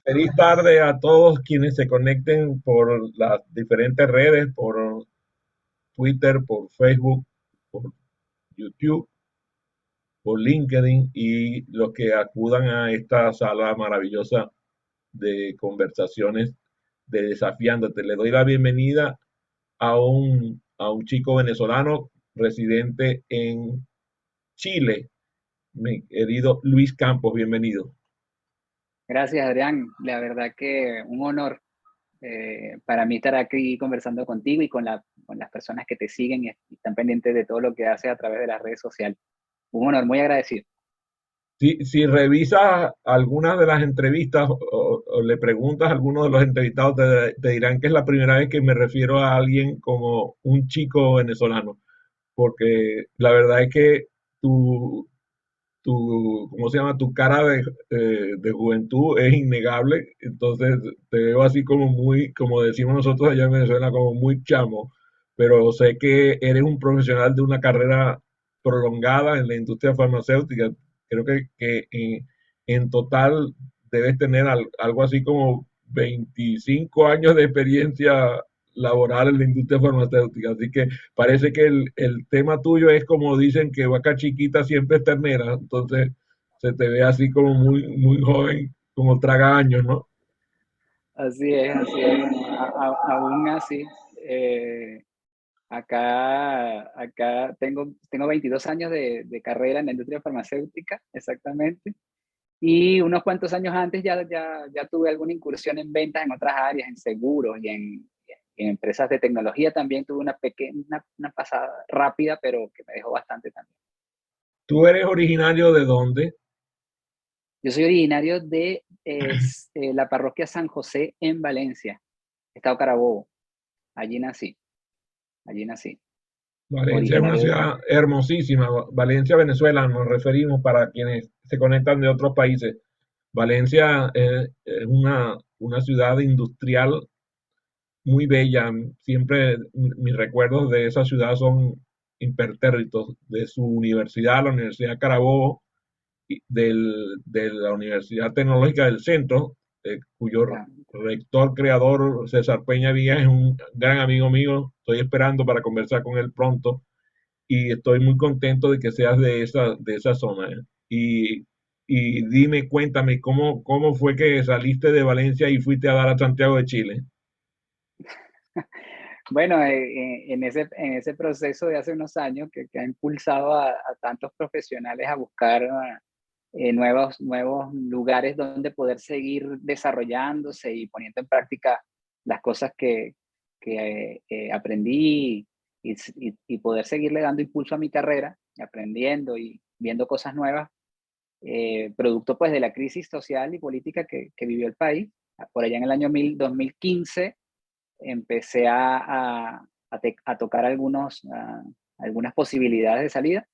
Feliz tarde a todos quienes se conecten por las diferentes redes, por Twitter, por Facebook, por YouTube, por LinkedIn y los que acudan a esta sala maravillosa de conversaciones de Desafiándote. Le doy la bienvenida a un chico venezolano residente en Chile, mi querido Luis Campos, bienvenido. Gracias, Adrián. La verdad que un honor para mí estar aquí conversando contigo y con las personas que te siguen y están pendientes de todo lo que haces a través de las redes sociales. Un honor, muy agradecido. Si revisas algunas de las entrevistas o le preguntas a algunos de los entrevistados, te dirán que es la primera vez que me refiero a alguien como un chico venezolano, porque la verdad es que tu, ¿cómo se llama? Tu cara de juventud es innegable, entonces te veo así como muy, como decimos nosotros allá en Venezuela, como muy chamo, pero sé que eres un profesional de una carrera prolongada en la industria farmacéutica. Creo que en total debes tener algo así como 25 años de experiencia laboral en la industria farmacéutica, así que parece que el tema tuyo es como dicen que vaca chiquita siempre es ternera, entonces se te ve así como muy, muy joven, como traga años, ¿no? Así es, así es. Bueno, aún así, acá tengo 22 años de carrera en la industria farmacéutica, exactamente. Y unos cuantos años antes ya tuve alguna incursión en ventas en otras áreas, en seguros y en empresas de tecnología también tuve una pequeña, una pasada rápida, pero que me dejó bastante también. ¿Tú eres originario de dónde? Yo soy originario de la parroquia San José en Valencia, Estado Carabobo. Allí nací, allí nací. Valencia es una Originario de... ciudad hermosísima. Valencia, Venezuela, nos referimos para quienes se conectan de otros países. Valencia es una ciudad industrial muy bella. Siempre mis recuerdos de esa ciudad son impertérritos, de su universidad, la Universidad Carabobo, de la Universidad Tecnológica del Centro, cuyo ah, rector creador César Peña Villa es un gran amigo mío. Estoy esperando para conversar con él pronto y estoy muy contento de que seas de esa zona. Y dime, cuéntame, ¿cómo fue que saliste de Valencia y fuiste a dar a Santiago de Chile? Bueno, en ese proceso de hace unos años que ha impulsado a tantos profesionales a buscar nuevos lugares donde poder seguir desarrollándose y poniendo en práctica las cosas que aprendí y poder seguirle dando impulso a mi carrera, aprendiendo y viendo cosas nuevas, producto pues de la crisis social y política que vivió el país. Por allá en el año 2015 empecé a tocar algunas posibilidades de salida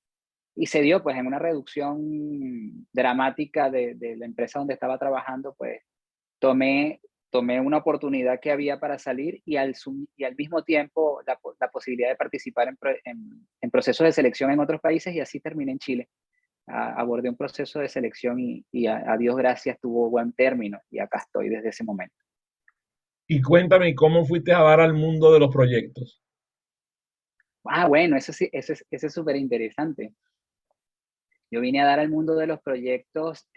y se dio pues en una reducción dramática de la empresa donde estaba trabajando, pues tomé, tomé una oportunidad que había para salir y al mismo tiempo la posibilidad de participar en procesos de selección en otros países y así terminé en Chile. Abordé un proceso de selección y a Dios gracias tuvo buen término y acá estoy desde ese momento. Y cuéntame, ¿cómo fuiste a dar al mundo de los proyectos? Bueno, eso sí, eso es súper interesante. Yo vine a dar al mundo de los proyectos,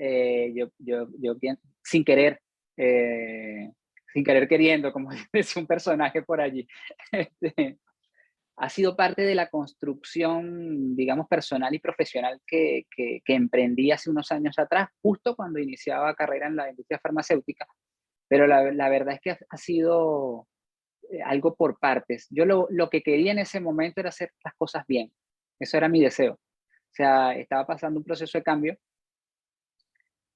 sin querer, eh, sin querer queriendo, como es un personaje por allí. Este, ha sido parte de la construcción, digamos, personal y profesional que emprendí hace unos años atrás, justo cuando iniciaba carrera en la industria farmacéutica. Pero la verdad es que ha sido algo por partes. Yo lo que quería en ese momento era hacer las cosas bien. Eso era mi deseo. O sea, estaba pasando un proceso de cambio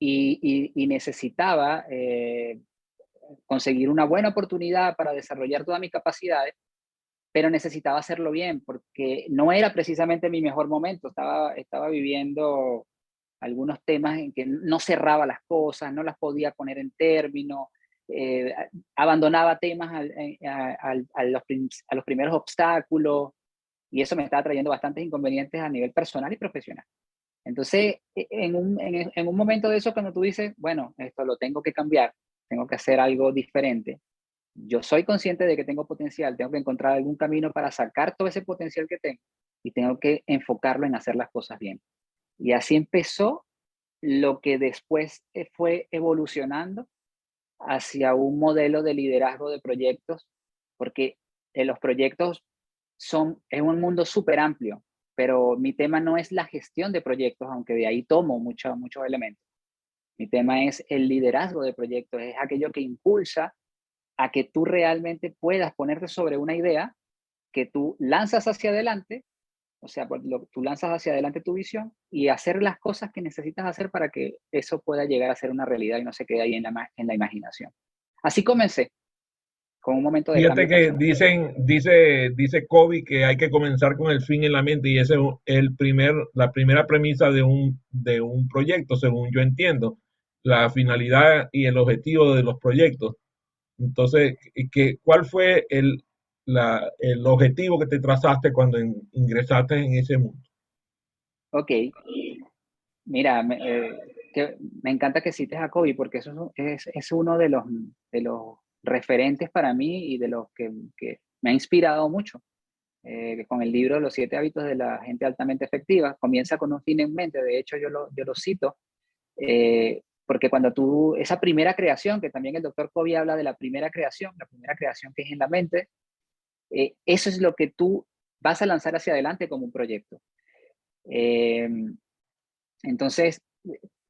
y necesitaba conseguir una buena oportunidad para desarrollar todas mis capacidades, pero necesitaba hacerlo bien porque no era precisamente mi mejor momento. Estaba viviendo algunos temas en que no cerraba las cosas, no las podía poner en término, eh, abandonaba temas a los primeros obstáculos y eso me estaba trayendo bastantes inconvenientes a nivel personal y profesional. Entonces, en un momento de eso, cuando tú dices, bueno, esto lo tengo que cambiar, tengo que hacer algo diferente. Yo soy consciente de que tengo potencial, tengo que encontrar algún camino para sacar todo ese potencial que tengo y tengo que enfocarlo en hacer las cosas bien. Y así empezó lo que después fue evolucionando hacia un modelo de liderazgo de proyectos, porque los proyectos es un mundo súper amplio, pero mi tema no es la gestión de proyectos, aunque de ahí tomo muchos elementos. Mi tema es el liderazgo de proyectos, es aquello que impulsa a que tú realmente puedas ponerte sobre una idea que tú lanzas hacia adelante, o sea, tú lanzas hacia adelante tu visión y hacer las cosas que necesitas hacer para que eso pueda llegar a ser una realidad y no se quede ahí en la imaginación. Así comencé, con un momento de Fíjate cambio que personal. dice Kobe que hay que comenzar con el fin en la mente y ese es la primera premisa de un proyecto, según yo entiendo, la finalidad y el objetivo de los proyectos. Entonces, ¿cuál fue el objetivo que te trazaste cuando ingresaste en ese mundo? Ok, mira, me encanta que cites a Kobe porque eso es uno de los referentes para mí y de los que me ha inspirado mucho. Con el libro Los 7 hábitos de la gente altamente efectiva, comienza con un fin en mente, de hecho yo lo cito, porque cuando esa primera creación, que también el doctor Kobe habla de la primera creación que es en la mente, eso es lo que tú vas a lanzar hacia adelante como un proyecto. Eh, entonces,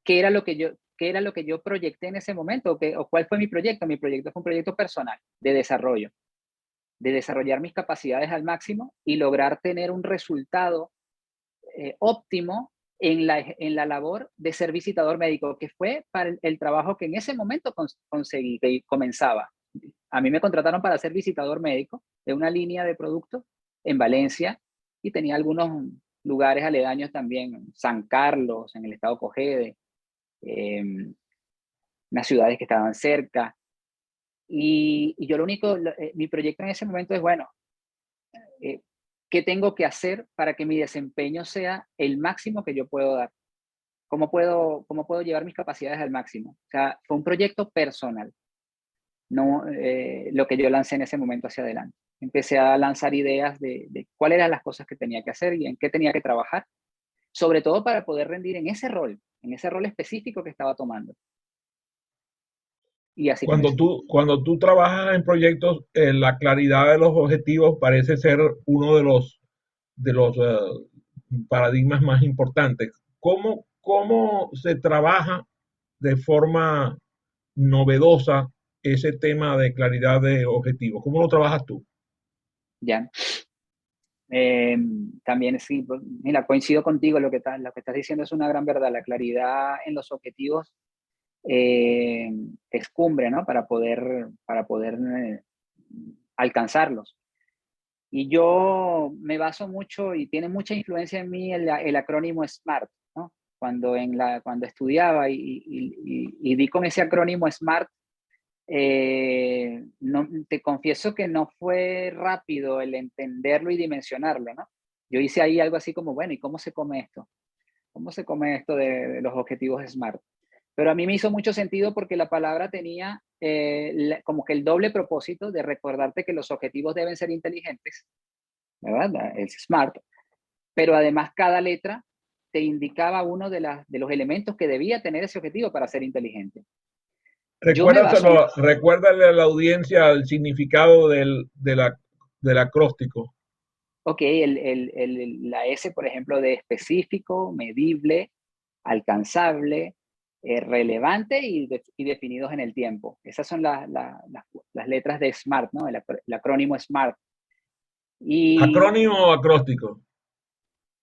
¿qué era lo que yo proyecté en ese momento? ¿O cuál fue mi proyecto? Mi proyecto fue un proyecto personal de desarrollo, de desarrollar mis capacidades al máximo y lograr tener un resultado óptimo en la labor de ser visitador médico, que fue para el trabajo que en ese momento conseguí, que comenzaba. A mí me contrataron para ser visitador médico de una línea de productos en Valencia y tenía algunos lugares aledaños también, San Carlos, en el estado Cogede, eh, unas ciudades que estaban cerca. Y yo mi proyecto en ese momento es, bueno, eh, ¿qué tengo que hacer para que mi desempeño sea el máximo que yo puedo dar? Cómo puedo llevar mis capacidades al máximo? O sea, fue un proyecto personal, no lo que yo lancé en ese momento hacia adelante. Empecé a lanzar ideas de cuáles eran las cosas que tenía que hacer y en qué tenía que trabajar, sobre todo para poder rendir en ese rol específico que estaba tomando. Y así comenzó. Cuando tú trabajas en proyectos, la claridad de los objetivos parece ser uno de los paradigmas más importantes. ¿Cómo se trabaja de forma novedosa ese tema de claridad de objetivos? ¿Cómo lo trabajas tú? Ya. También sí, pues, mira, coincido contigo, lo que estás diciendo es una gran verdad. La claridad en los objetivos es cumbre, ¿no? Para poder alcanzarlos. Y yo me baso mucho y tiene mucha influencia en mí el acrónimo SMART, ¿no? Cuando estudiaba y di con ese acrónimo SMART, no, te confieso que no fue rápido el entenderlo y dimensionarlo, ¿no? Yo hice ahí algo así como, bueno, ¿y cómo se come esto? ¿Cómo se come esto de los objetivos SMART? Pero a mí me hizo mucho sentido porque la palabra tenía como que el doble propósito de recordarte que los objetivos deben ser inteligentes, ¿verdad? Es SMART, pero además cada letra te indicaba uno de los elementos que debía tener ese objetivo para ser inteligente. Yo me baso, Recuérdale a la audiencia el significado del acróstico. ok, la S, por ejemplo, de específico, medible, alcanzable, relevante y definidos en el tiempo. Esas son las letras de SMART, ¿no? El acrónimo SMART. Y ¿Acrónimo o acróstico?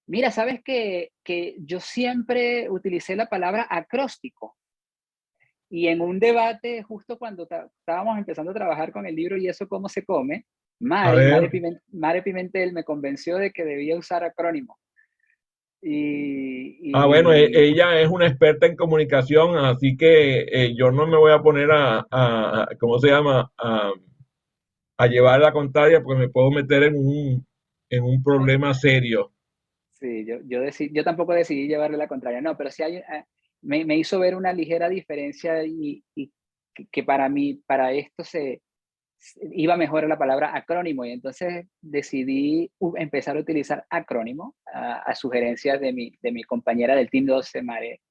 mira, sabes que yo siempre utilicé la palabra acróstico. Y en un debate, justo cuando estábamos empezando a trabajar con el libro Y eso cómo se come, A ver. Mare Pimentel me convenció de que debía usar acrónimo. Ah, bueno, Y ella es una experta en comunicación, así que yo no me voy a poner ¿cómo se llama? A llevar la contraria porque me puedo meter en un problema serio. sí, yo tampoco decidí llevarle la contraria, no, pero sí me hizo ver una ligera diferencia que para mí, para esto iba mejor la palabra acrónimo, y entonces decidí empezar a utilizar acrónimo a sugerencias de mi compañera del Team 12,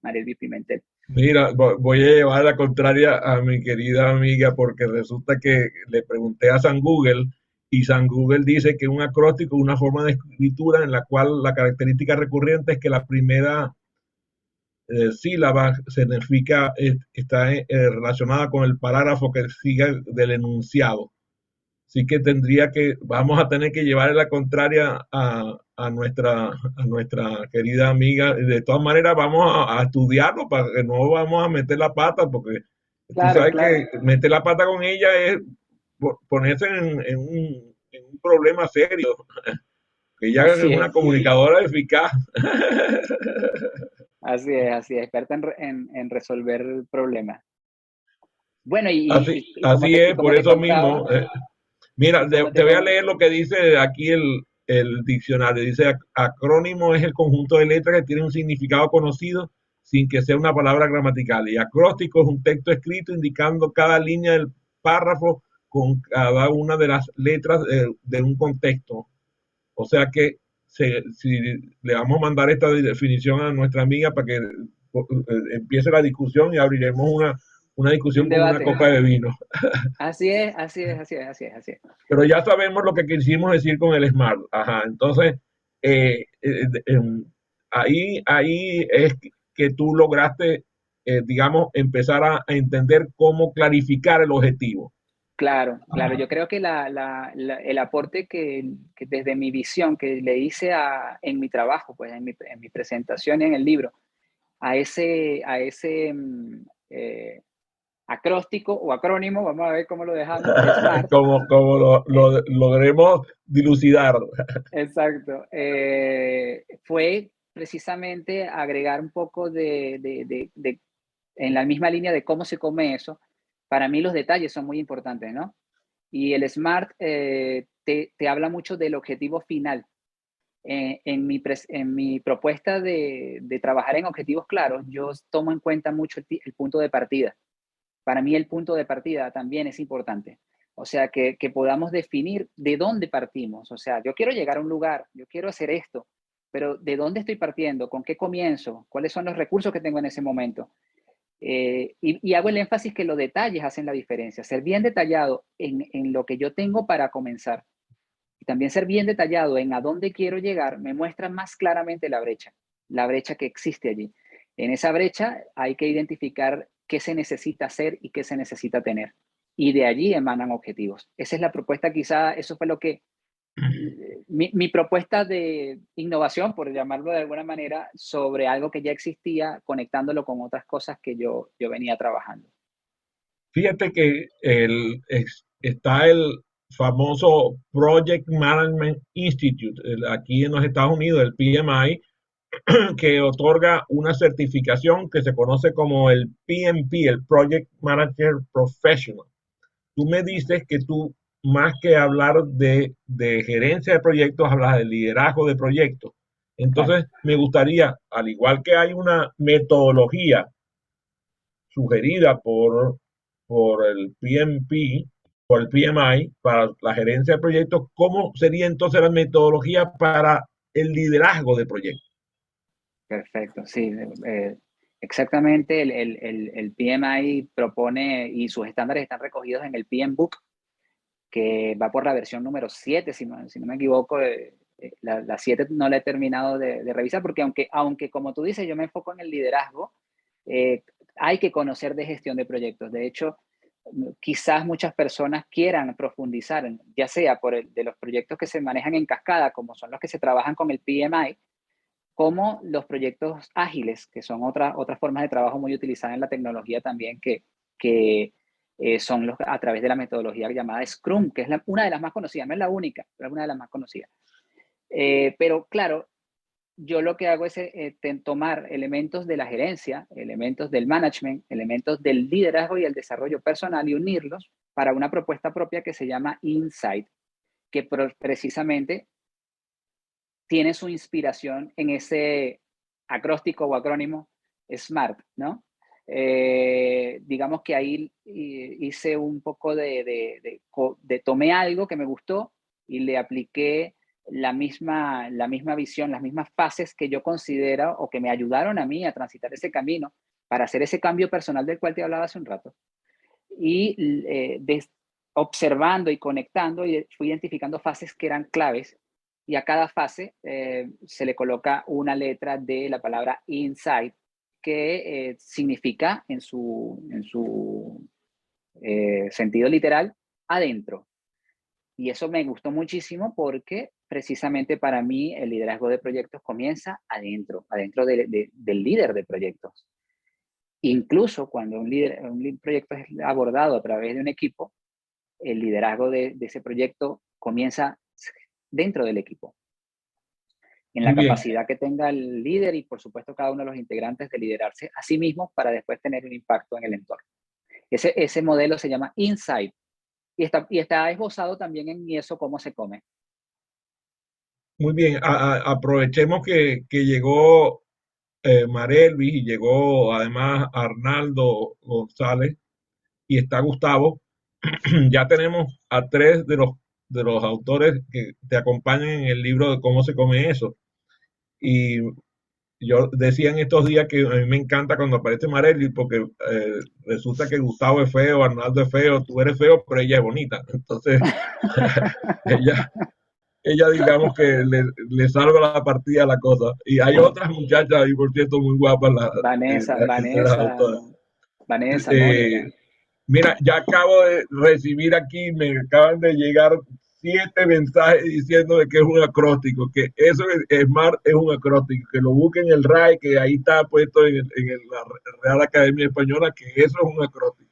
Marelvi Pimentel. Mira, voy a llevar la contraria a mi querida amiga porque resulta que le pregunté a San Google y San Google dice que un acróstico es una forma de escritura en la cual la característica recurrente es que la primera sílaba significa, está relacionada con el parágrafo que sigue del enunciado. Así que vamos a tener que llevar la contraria a nuestra querida amiga. De todas maneras, vamos a estudiarlo para que no vamos a meter la pata, porque tú Claro, sabes claro. que meter la pata con ella es ponerse en un problema serio, que ella es Así una es, comunicadora eficaz. así es, experta en resolver problemas. Bueno, Así y es, como por te eso contaba, mismo. Mira, y como te te voy a con- leer lo que dice aquí el diccionario. Dice, acrónimo es el conjunto de letras que tiene un significado conocido sin que sea una palabra gramatical. Y acróstico es un texto escrito indicando cada línea del párrafo con cada una de las letras de un contexto. O sea que si le vamos a mandar esta definición a nuestra amiga para que empiece la discusión y abriremos una discusión un con una debate. copa de vino. Así es, así es, así es, así es, así es. Pero ya sabemos lo que quisimos decir con el Smart. Ajá, entonces, ahí es que tú lograste, digamos, empezar a entender cómo clarificar el objetivo. Claro, claro. Ajá. Yo creo que el aporte que desde mi visión que le hice en mi trabajo, pues en mi presentación en el libro, a ese acróstico o acrónimo, vamos a ver cómo lo dejamos, SMART. Como eh, lo logremos dilucidar. exacto. Fue precisamente agregar un poco en la misma línea de cómo se come eso. Para mí los detalles son muy importantes, ¿no? Y el SMART te habla mucho del objetivo final. En mi propuesta de trabajar en objetivos claros, yo tomo en cuenta mucho el punto de partida. Para mí el punto de partida también es importante. O sea, que podamos definir de dónde partimos. O sea, yo quiero llegar a un lugar, yo quiero hacer esto, pero ¿de dónde estoy partiendo? ¿Con qué comienzo? ¿Cuáles son los recursos que tengo en ese momento? Y hago el énfasis que los detalles hacen la diferencia. Ser bien detallado en lo que yo tengo para comenzar y también ser bien detallado en a dónde quiero llegar me muestra más claramente la brecha que existe allí. En esa brecha hay que identificar qué se necesita hacer y qué se necesita tener. Y de allí emanan objetivos. Esa es la propuesta, quizá eso fue lo que mi propuesta de innovación, por llamarlo de alguna manera, sobre algo que ya existía, conectándolo con otras cosas que yo venía trabajando. Fíjate que está el famoso Project Management Institute, aquí en los Estados Unidos, el PMI, que otorga una certificación que se conoce como el PMP, el Project Manager Professional. Tú me dices que tú, más que hablar de gerencia de proyectos, hablas de liderazgo de proyectos. Claro, Entonces, me gustaría, al igual que hay una metodología sugerida por el PMP, por el PMI, para la gerencia de proyectos, ¿cómo sería entonces la metodología para el liderazgo de proyectos? perfecto, sí. Exactamente, el PMI propone y sus estándares están recogidos en el PM Book, que va por la versión número 7 si no me equivoco. La 7 no la he terminado de revisar porque aunque como tú dices, yo me enfoco en el liderazgo, eh, hay que conocer de gestión de proyectos. De hecho, quizás muchas personas quieran profundizar, ya sea de los proyectos que se manejan en cascada, como son los que se trabajan con el PMI, como los proyectos ágiles, que son otras formas de trabajo muy utilizadas en la tecnología también, que son a través de la metodología llamada Scrum, que es una de las más conocidas, no es la única, pero es una de las más conocidas. Pero claro, yo lo que hago es tomar elementos de la gerencia, elementos del management, elementos del liderazgo y el desarrollo personal y unirlos para una propuesta propia que se llama Insight, que precisamente tiene su inspiración en ese acróstico o acrónimo SMART, ¿no? Digamos que ahí hice un poco tomé algo que me gustó y le apliqué la misma visión, las mismas fases que yo considero o que me ayudaron a mí a transitar ese camino para hacer ese cambio personal del cual te hablaba hace un rato. Y observando y conectando, y fui identificando fases que eran claves, y a cada fase se le coloca una letra de la palabra inside, que significa en su sentido literal, adentro. Y eso me gustó muchísimo porque precisamente para mí el liderazgo de proyectos comienza adentro, del líder de proyectos. Incluso cuando un proyecto es abordado a través de un equipo, el liderazgo de ese proyecto comienza dentro del equipo, en Muy la bien, capacidad que tenga el líder y, por supuesto, cada uno de los integrantes de liderarse a sí mismos para después tener un impacto en el entorno. Ese modelo se llama Insight y está esbozado también en Y eso cómo se come. muy bien. Aprovechemos que llegó Marelvis y llegó además Arnaldo González y está Gustavo. Ya tenemos a tres de los autores que te acompañan en el libro de cómo se come eso. Y yo decía en estos días que a mí me encanta cuando aparece Marelli porque resulta que Gustavo es feo, Arnaldo es feo, tú eres feo, pero ella es bonita. Entonces, ella, ella digamos que le salva la partida a la cosa. Y hay otras muchachas ahí, por cierto, muy guapas, Vanessa, entre las Vanessa, autoras. Vanessa, Eh, Mónica. Mira, ya acabo de recibir aquí, me acaban de llegar 7 mensajes diciendo de que es un acróstico, que eso es Smart es un acróstico, que lo busquen en el RAE, que ahí está puesto la Real Academia Española, que eso es un acróstico.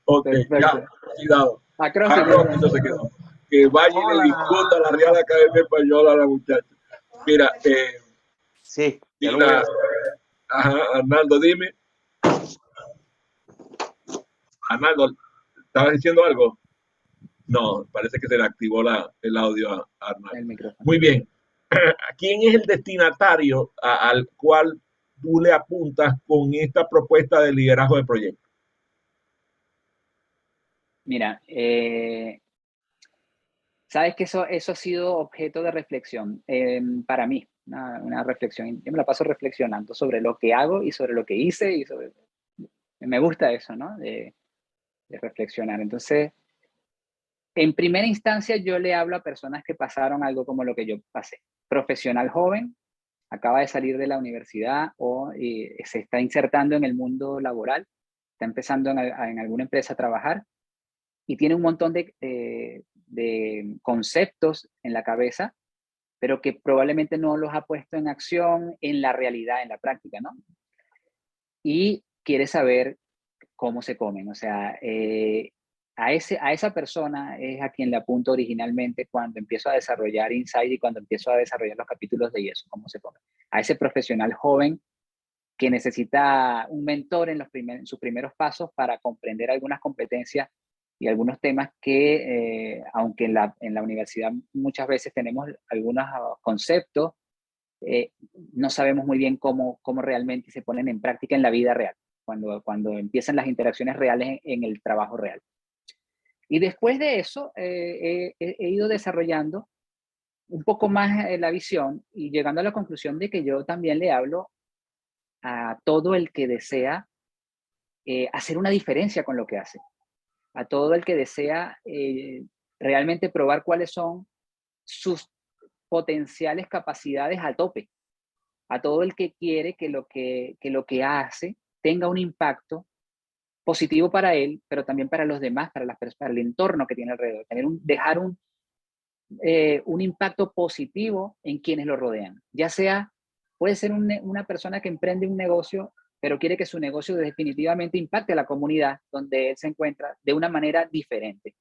Ok, ya, Perfecto. cuidado. Acróstico. Acróstico se quedó. Que vaya y le discuta a la Real Academia Española a la muchacha. Mira, Sí, ya y lo voy a la, hacer. ajá, Arnaldo, dime. Arnaldo, ¿estabas diciendo algo? No, parece que se le activó el audio a Arnaldo. El micrófono. Muy bien. ¿Quién es el destinatario al cual tú le apuntas con esta propuesta de liderazgo de proyecto? Mira, sabes que eso ha sido objeto de reflexión para mí, una reflexión. Yo me la paso reflexionando sobre lo que hago y sobre lo que hice y me gusta eso, ¿no? De reflexionar. Entonces, en primera instancia, yo le hablo a personas que pasaron algo como lo que yo pasé. Profesional joven, acaba de salir de la universidad o se está insertando en el mundo laboral, está empezando en alguna empresa a trabajar y tiene un montón de conceptos en la cabeza, pero que probablemente no los ha puesto en acción en la realidad, en la práctica, ¿no? Y quiere saber cómo se comen. O sea, a esa persona es a quien le apunto originalmente cuando empiezo a desarrollar Insight y cuando empiezo a desarrollar los capítulos de Y eso, cómo se come. A ese profesional joven que necesita un mentor en sus primeros pasos para comprender algunas competencias y algunos temas que, aunque en la universidad muchas veces tenemos algunos conceptos, no sabemos muy bien cómo realmente se ponen en práctica en la vida real, cuando empiezan las interacciones reales en el trabajo real. Y después de eso, he ido desarrollando un poco más la visión y llegando a la conclusión de que yo también le hablo a todo el que desea hacer una diferencia con lo que hace, a todo el que desea realmente probar cuáles son sus potenciales capacidades al tope, a todo el que quiere que lo que hace tenga un impacto positivo para él, pero también para los demás, para el entorno que tiene alrededor, dejar un impacto positivo en quienes lo rodean, ya sea, puede ser una persona que emprende un negocio, pero quiere que su negocio definitivamente impacte a la comunidad donde él se encuentra de una manera diferente.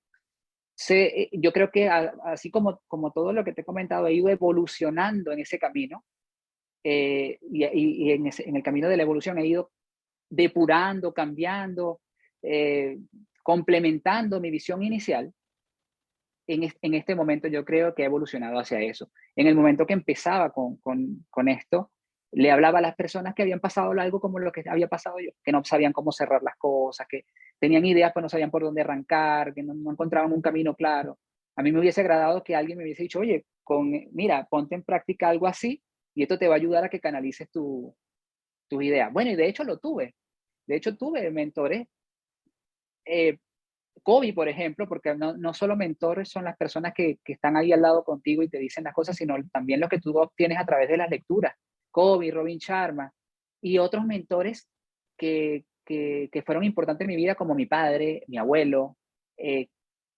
Yo creo que así como todo lo que te he comentado, he ido evolucionando en ese camino y en el camino de la evolución he ido depurando, cambiando, eh, complementando mi visión inicial. En este momento yo creo que ha evolucionado hacia eso. En el momento que empezaba con esto, le hablaba a las personas que habían pasado algo como lo que había pasado yo, que no sabían cómo cerrar las cosas, que tenían ideas pero no sabían por dónde arrancar, que no encontraban un camino claro. A mí me hubiese agradado que alguien me hubiese dicho, oye, mira, ponte en práctica algo así y esto te va a ayudar a que canalices tus ideas. Bueno, y de hecho lo tuve. De hecho tuve mentores. Kobe, por ejemplo, porque no solo mentores son las personas que están ahí al lado contigo y te dicen las cosas, sino también lo que tú obtienes a través de las lecturas. Kobe, Robin Sharma y otros mentores que fueron importantes en mi vida, como mi padre, mi abuelo, que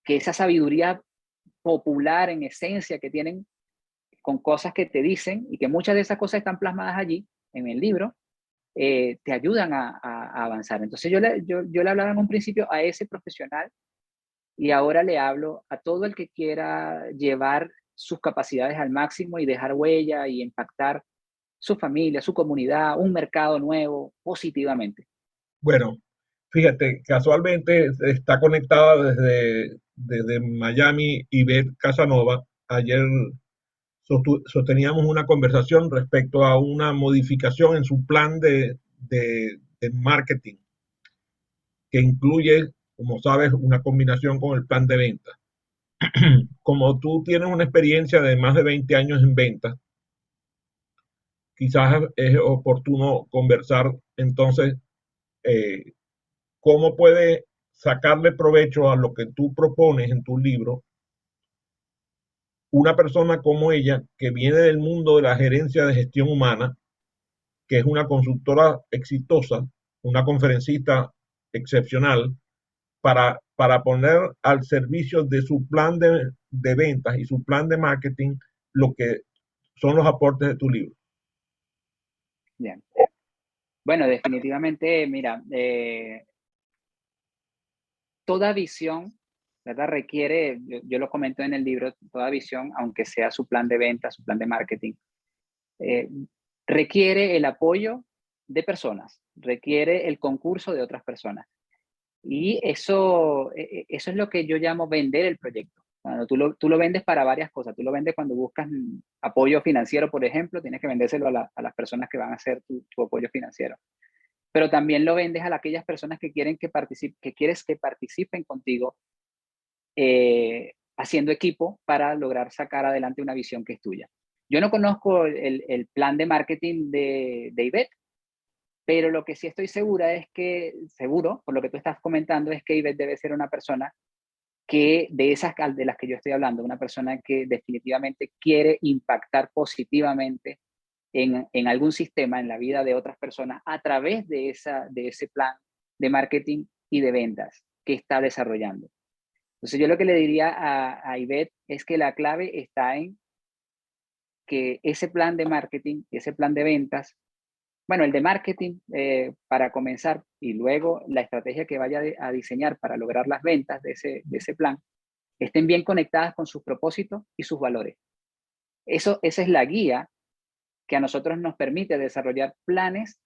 esa sabiduría popular en esencia que tienen con cosas que te dicen y que muchas de esas cosas están plasmadas allí en el libro, te ayudan a avanzar. Entonces yo le hablaba en un principio a ese profesional y ahora le hablo a todo el que quiera llevar sus capacidades al máximo y dejar huella y impactar su familia, su comunidad, un mercado nuevo positivamente. Bueno, fíjate, casualmente está conectada desde Miami Ivette Casanova. Ayer sosteníamos una conversación respecto a una modificación en su plan de marketing, que incluye, como sabes, una combinación con el plan de venta. Como tú tienes una experiencia de más de 20 años en venta, quizás es oportuno conversar entonces eh, cómo puede sacarle provecho a lo que tú propones en tu libro una persona como ella, que viene del mundo de la gerencia de gestión humana, que es una consultora exitosa, una conferencista excepcional, para poner al servicio de su plan de ventas y su plan de marketing lo que son los aportes de tu libro. Bien. Bueno, definitivamente, mira, toda visión, ¿verdad? Requiere, yo lo comento en el libro, toda visión, aunque sea su plan de venta, su plan de marketing, eh, requiere el apoyo de personas, requiere el concurso de otras personas. Y eso es lo que yo llamo vender el proyecto. Cuando tú lo vendes para varias cosas. Tú lo vendes cuando buscas apoyo financiero, por ejemplo, tienes que vendérselo a las personas que van a hacer tu apoyo financiero. Pero también lo vendes a aquellas personas que quieren que quieres que participen contigo haciendo equipo para lograr sacar adelante una visión que es tuya. Yo no conozco el plan de marketing de Ivette, pero lo que sí estoy segura es que, seguro, por lo que tú estás comentando, es que Ivette debe ser una persona que, de esas de las que yo estoy hablando, una persona que definitivamente quiere impactar positivamente en algún sistema, en la vida de otras personas, a través de ese plan de marketing y de ventas que está desarrollando. Entonces yo lo que le diría a Ivette es que la clave está en que ese plan de marketing, ese plan de ventas, bueno, el de marketing para comenzar y luego la estrategia que vaya a diseñar para lograr las ventas de ese plan, estén bien conectadas con sus propósitos y sus valores. Esa es la guía que a nosotros nos permite desarrollar planes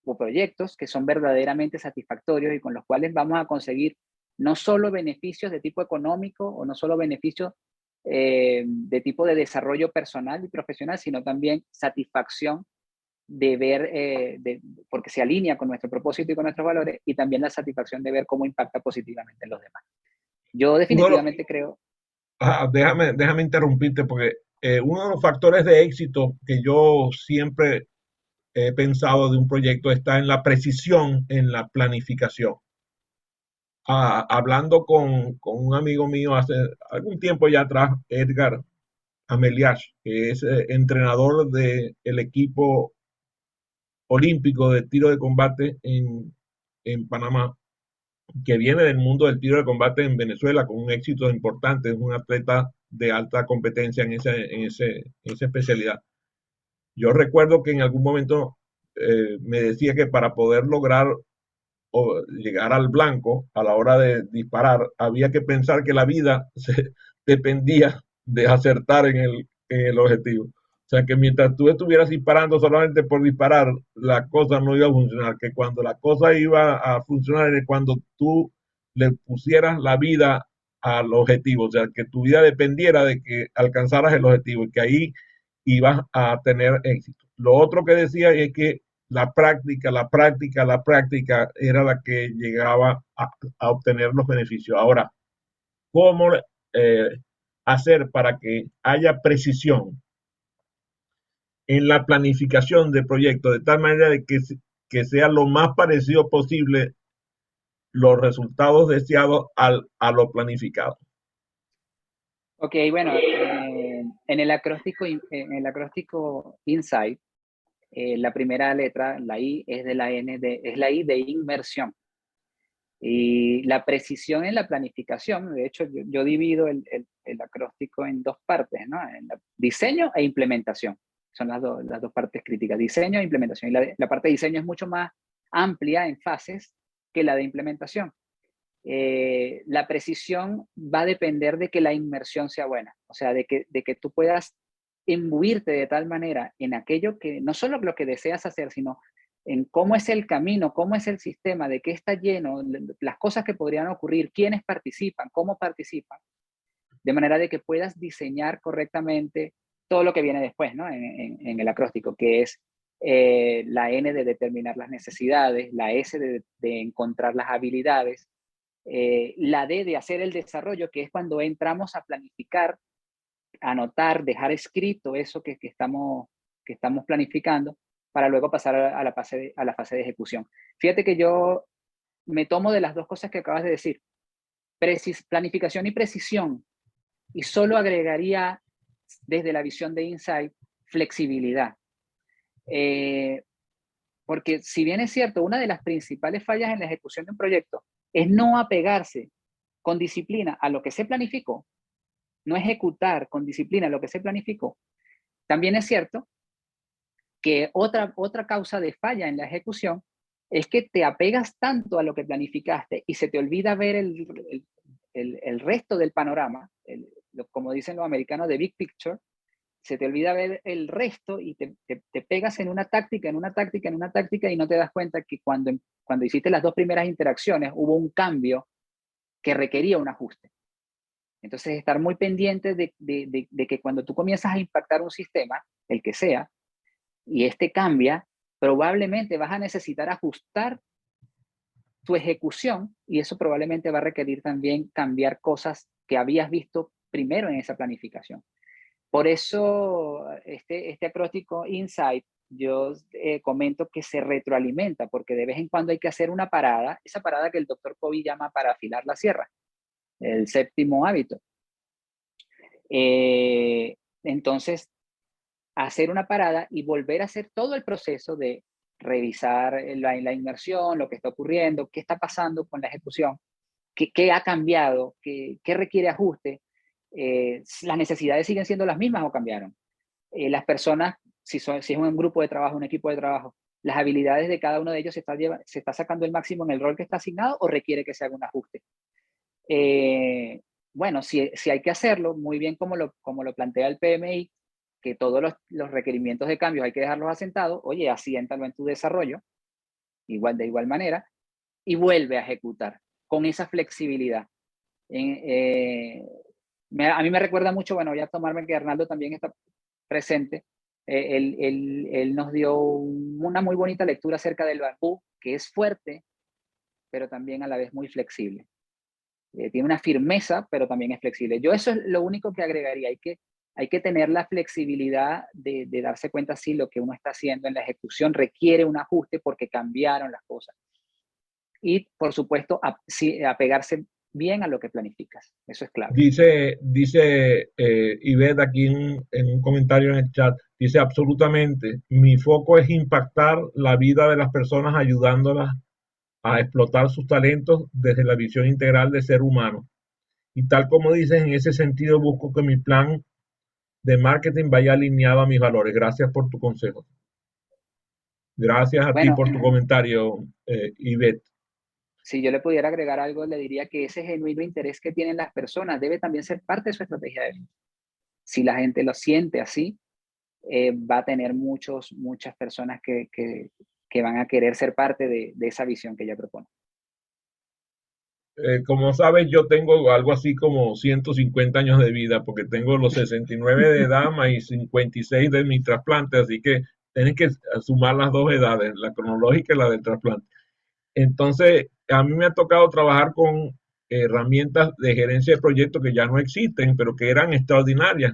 o proyectos que son verdaderamente satisfactorios y con los cuales vamos a conseguir no solo beneficios de tipo económico o no solo beneficios de tipo de desarrollo personal y profesional, sino también satisfacción de ver, porque se alinea con nuestro propósito y con nuestros valores, y también la satisfacción de ver cómo impacta positivamente en los demás. Yo definitivamente creo... Déjame interrumpirte porque uno de los factores de éxito que yo siempre he pensado de un proyecto está en la precisión en la planificación. Hablando con un amigo mío hace algún tiempo ya atrás, Edgar Ameliach, que es entrenador del equipo olímpico de tiro de combate en Panamá, que viene del mundo del tiro de combate en Venezuela con un éxito importante, es un atleta de alta competencia en esa especialidad. Yo recuerdo que en algún momento me decía que para poder lograr o llegar al blanco a la hora de disparar, había que pensar que la vida dependía de acertar en el objetivo. O sea, que mientras tú estuvieras disparando solamente por disparar, la cosa no iba a funcionar. Que cuando la cosa iba a funcionar es cuando tú le pusieras la vida al objetivo. O sea, que tu vida dependiera de que alcanzaras el objetivo y que ahí ibas a tener éxito. lo otro que decía es que la práctica era la que llegaba a obtener los beneficios. Ahora, ¿cómo eh, hacer para que haya precisión en la planificación de proyectos de tal manera de que sea lo más parecido posible los resultados deseados a lo planificado? Ok, bueno, en el acróstico INSIGHT, la primera letra, la I, es la I de inmersión. Y la precisión en la planificación, de hecho, yo divido el acróstico en dos partes, ¿no? En diseño e implementación. Son las dos partes críticas, diseño e implementación. Y la parte de diseño es mucho más amplia en fases que la de implementación. La precisión va a depender de que la inmersión sea buena, o sea, de que tú puedas imbuirte de tal manera en aquello que, no solo lo que deseas hacer, sino en cómo es el camino, cómo es el sistema, de qué está lleno, las cosas que podrían ocurrir, quiénes participan, cómo participan, de manera de que puedas diseñar correctamente todo lo que viene después, ¿no? En el acróstico, que es la N de determinar las necesidades, la S de encontrar las habilidades, la D de hacer el desarrollo, que es cuando entramos a planificar, anotar, dejar escrito eso que estamos planificando, para luego pasar a la fase de ejecución. Fíjate que yo me tomo de las dos cosas que acabas de decir, planificación y precisión, y solo agregaría desde la visión de Insight flexibilidad. Porque si bien es cierto, una de las principales fallas en la ejecución de un proyecto es no apegarse con disciplina a lo que se planificó, no ejecutar con disciplina lo que se planificó. También es cierto que otra causa de falla en la ejecución es que te apegas tanto a lo que planificaste y se te olvida ver el resto del panorama, como dicen los americanos, de big picture. Se te olvida ver el resto y te pegas en una táctica, en una táctica, en una táctica, y no te das cuenta que cuando hiciste las dos primeras interacciones hubo un cambio que requería un ajuste. Entonces, estar muy pendiente de que cuando tú comienzas a impactar un sistema, el que sea, y este cambia, probablemente vas a necesitar ajustar tu ejecución, y eso probablemente va a requerir también cambiar cosas que habías visto primero en esa planificación. Por eso este acróstico Insight, yo comento que se retroalimenta, porque de vez en cuando hay que hacer una parada, esa parada que el doctor Covey llama para afilar la sierra, el séptimo hábito. Entonces, hacer una parada y volver a hacer todo el proceso de revisar la inmersión, lo que está ocurriendo, qué está pasando con la ejecución, qué ha cambiado, qué requiere ajuste, las necesidades siguen siendo las mismas o cambiaron. Las personas, si es un grupo de trabajo, un equipo de trabajo, las habilidades de cada uno de ellos se está sacando el máximo en el rol que está asignado o requiere que se haga un ajuste. Bueno, si hay que hacerlo, muy bien como lo plantea el PMI, que todos los requerimientos de cambios hay que dejarlos asentados, oye, asiéntalo en tu desarrollo, de igual manera, y vuelve a ejecutar con esa flexibilidad. A mí me recuerda mucho, bueno, voy a tomarme que Arnaldo también está presente. Él nos dio una muy bonita lectura acerca del bambú, que es fuerte, pero también a la vez muy flexible. Tiene una firmeza, pero también es flexible. Yo eso es lo único que agregaría. Hay que tener la flexibilidad de darse cuenta si lo que uno está haciendo en la ejecución requiere un ajuste porque cambiaron las cosas. Y, por supuesto, apegarse bien a lo que planificas. Eso es clave. Dice Ivette aquí en un comentario en el chat, dice absolutamente, mi foco es impactar la vida de las personas ayudándolas a explotar sus talentos desde la visión integral de ser humano. Y tal como dices, en ese sentido busco que mi plan de marketing vaya alineado a mis valores. Gracias por tu consejo. Gracias a ti Bueno, por tu comentario, Ivette. si yo le pudiera agregar algo, le diría que ese genuino interés que tienen las personas debe también ser parte de su estrategia de venta. Si la gente lo siente así, va a tener muchas personas que van a querer ser parte de esa visión que ella propone. Como sabes, yo tengo algo así como 150 años de vida, porque tengo los 69 de edad y 56 de mi trasplante, así que tienes que sumar las dos edades, la cronológica y la del trasplante. Entonces, a mí me ha tocado trabajar con herramientas de gerencia de proyectos que ya no existen, pero que eran extraordinarias.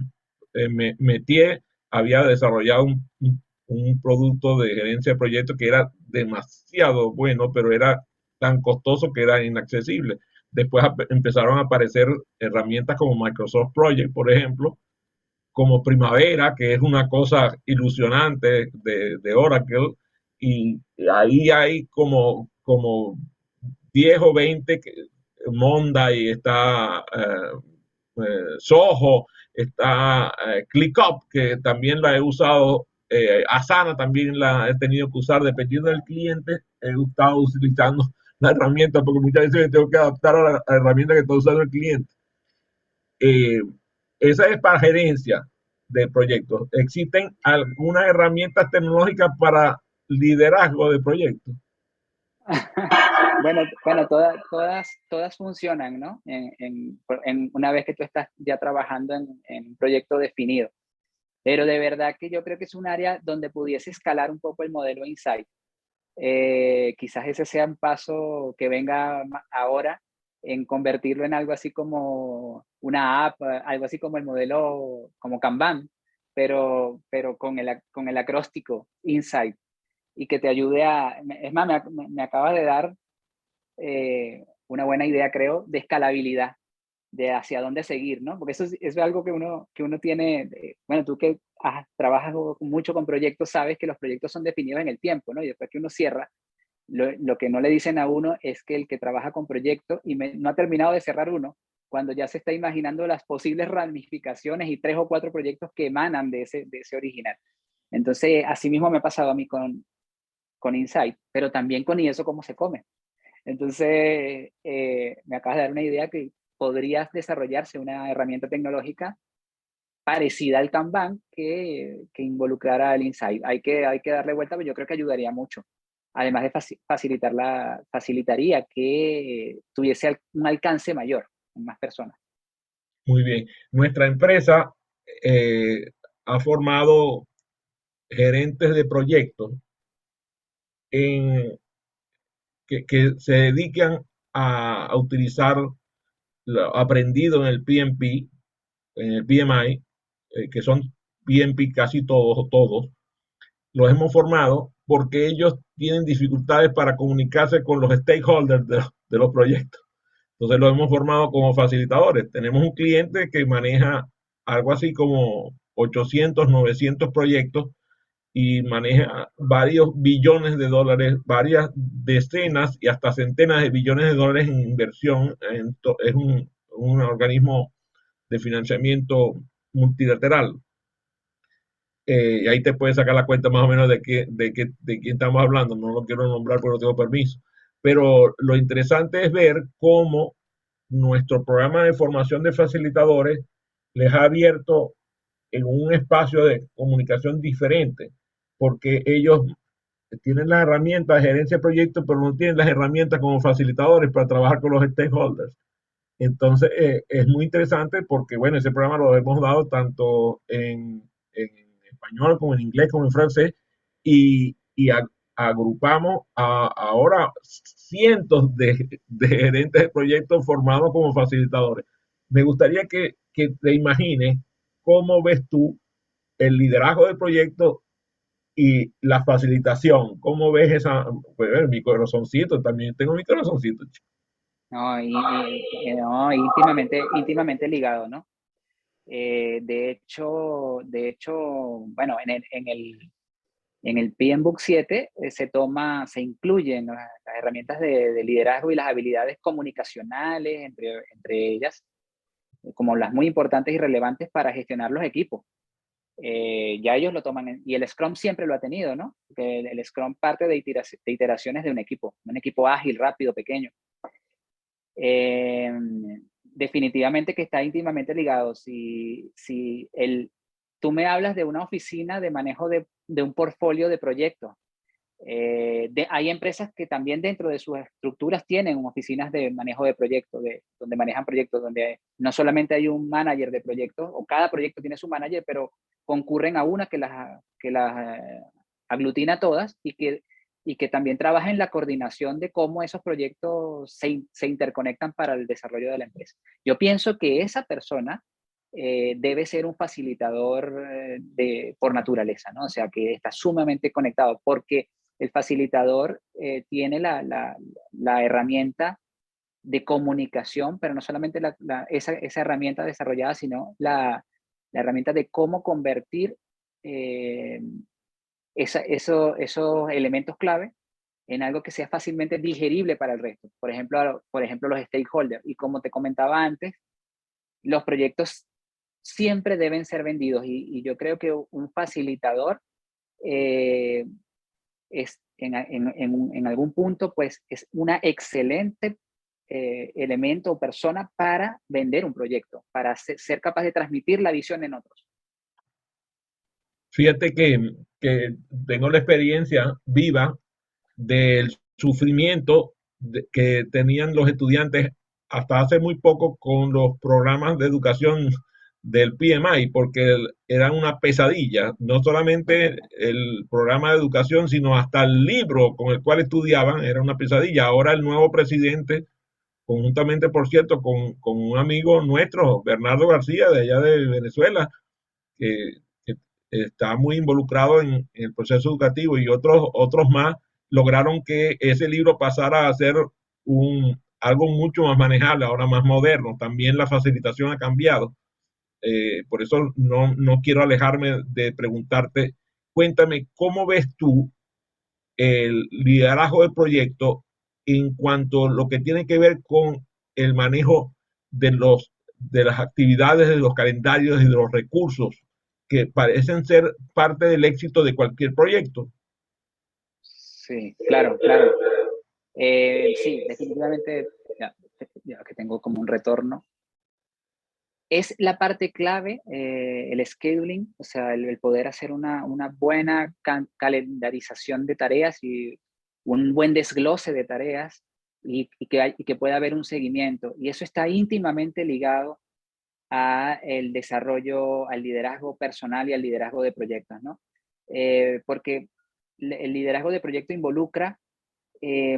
Metier había desarrollado un producto de gerencia de proyectos que era demasiado bueno, pero era tan costoso que era inaccesible. Después empezaron a aparecer herramientas como Microsoft Project, por ejemplo, como Primavera, que es una cosa ilusionante de Oracle, y ahí hay como 10 o 20, Monday, está Soho, está ClickUp, que también la he usado, Asana también la he tenido que usar, dependiendo del cliente, he estado utilizando la herramienta, porque muchas veces me tengo que adaptar a la herramienta que está usando el cliente. Eh, Esa es para gerencia de proyectos. ¿Existen algunas herramientas tecnológicas para liderazgo de proyectos? Bueno, todas funcionan, ¿no? Una vez que tú estás ya trabajando en un proyecto definido. Pero de verdad que yo creo que es un área donde pudiese escalar un poco el modelo Insight. Quizás ese sea un paso que venga ahora en convertirlo en algo así como una app, algo así como el modelo, como Kanban, pero con el acróstico Insight y que te ayude es más, me acaba de dar una buena idea, creo, de escalabilidad, de hacia dónde seguir, ¿no? Porque eso es algo que uno tiene, bueno, tú que trabajas mucho con proyectos, sabes que los proyectos son definidos en el tiempo, ¿no? Y después que uno cierra, lo que no le dicen a uno es que el que trabaja con proyectos y no ha terminado de cerrar uno, cuando ya se está imaginando las posibles ramificaciones y 3 o 4 proyectos que emanan de ese original. Entonces, así mismo me ha pasado a mí con Insight, pero también con ¿y eso cómo se come? Entonces, me acabas de dar una idea que podrías desarrollarse una herramienta tecnológica parecida al Kanban que involucrara el Insight. Hay que darle vuelta, pero yo creo que ayudaría mucho. Además de facilitaría que tuviese un alcance mayor en más personas. Muy bien. Nuestra empresa eh, ha formado gerentes de proyectos en, que se dedican a utilizar lo aprendido en el PMP, en el PMI, que son PMP casi todos, los hemos formado porque ellos tienen dificultades para comunicarse con los stakeholders de los proyectos. Entonces los hemos formado como facilitadores. Tenemos un cliente que maneja algo así como 800, 900 proyectos y maneja varios billones de dólares, varias decenas y hasta centenas de billones de dólares en inversión. Es un organismo de financiamiento multilateral. Y ahí te puedes sacar la cuenta más o menos de quién estamos hablando. No lo quiero nombrar porque no tengo permiso. Pero lo interesante es ver cómo nuestro programa de formación de facilitadores les ha abierto en un espacio de comunicación diferente, porque ellos tienen las herramientas de gerencia de proyectos, pero no tienen las herramientas como facilitadores para trabajar con los stakeholders. Entonces, es muy interesante porque, bueno, ese programa lo hemos dado tanto en español como en inglés como en francés y agrupamos ahora cientos de gerentes de proyectos formados como facilitadores. Me gustaría que te imagines cómo ves tú el liderazgo del proyecto y la facilitación. ¿Cómo ves esa? Pues, mi corazoncito, también tengo mi corazoncito. No, no, íntimamente ligado, ¿no? De hecho, bueno, en el PMBOK 7 se incluyen las herramientas de liderazgo y las habilidades comunicacionales, entre ellas, como las muy importantes y relevantes para gestionar los equipos. Ya ellos lo toman, y el Scrum siempre lo ha tenido, ¿no? Que el Scrum parte de iteraciones de un equipo ágil, rápido, pequeño. Eh, Definitivamente que está íntimamente ligado. Si tú me hablas de una oficina de manejo de un portfolio de proyectos, hay empresas que también dentro de sus estructuras tienen oficinas de manejo de proyectos, donde manejan proyectos, donde no solamente hay un manager de proyectos, o cada proyecto tiene su manager, pero concurren a una que las aglutina todas y que también trabaja en la coordinación de cómo esos proyectos se interconectan para el desarrollo de la empresa. Yo pienso que esa persona debe ser un facilitador por naturaleza, ¿no? O sea, que está sumamente conectado, porque el facilitador tiene la herramienta de comunicación, pero no solamente esa herramienta desarrollada, sino la herramienta de cómo convertir esos elementos clave en algo que sea fácilmente digerible para el resto. Por ejemplo, los stakeholders. Y como te comentaba antes, los proyectos siempre deben ser vendidos y yo creo que un facilitador es en algún punto pues es una excelente elemento o persona para vender un proyecto, para ser capaz de transmitir la visión en otros. Fíjate que tengo la experiencia viva del sufrimiento que tenían los estudiantes hasta hace muy poco con los programas de educación del PMI, porque eran una pesadilla, no solamente el programa de educación, sino hasta el libro con el cual estudiaban era una pesadilla. Ahora el nuevo presidente, conjuntamente, por cierto, con un amigo nuestro, Bernardo García, de allá de Venezuela, que está muy involucrado en el proceso educativo, y otros más, lograron que ese libro pasara a ser algo mucho más manejable, ahora más moderno. También la facilitación ha cambiado. Por eso no quiero alejarme de preguntarte, cuéntame, ¿cómo ves tú el liderazgo del proyecto en cuanto a lo que tiene que ver con el manejo de las actividades, de los calendarios y de los recursos que parecen ser parte del éxito de cualquier proyecto? Sí, claro, claro. Sí, definitivamente, ya que tengo como un retorno, es la parte clave, el scheduling, o sea, el poder hacer una buena calendarización de tareas y un buen desglose de tareas y que pueda haber un seguimiento. Y eso está íntimamente ligado a el desarrollo, al liderazgo personal y al liderazgo de proyectos, ¿no? Porque el liderazgo de proyecto involucra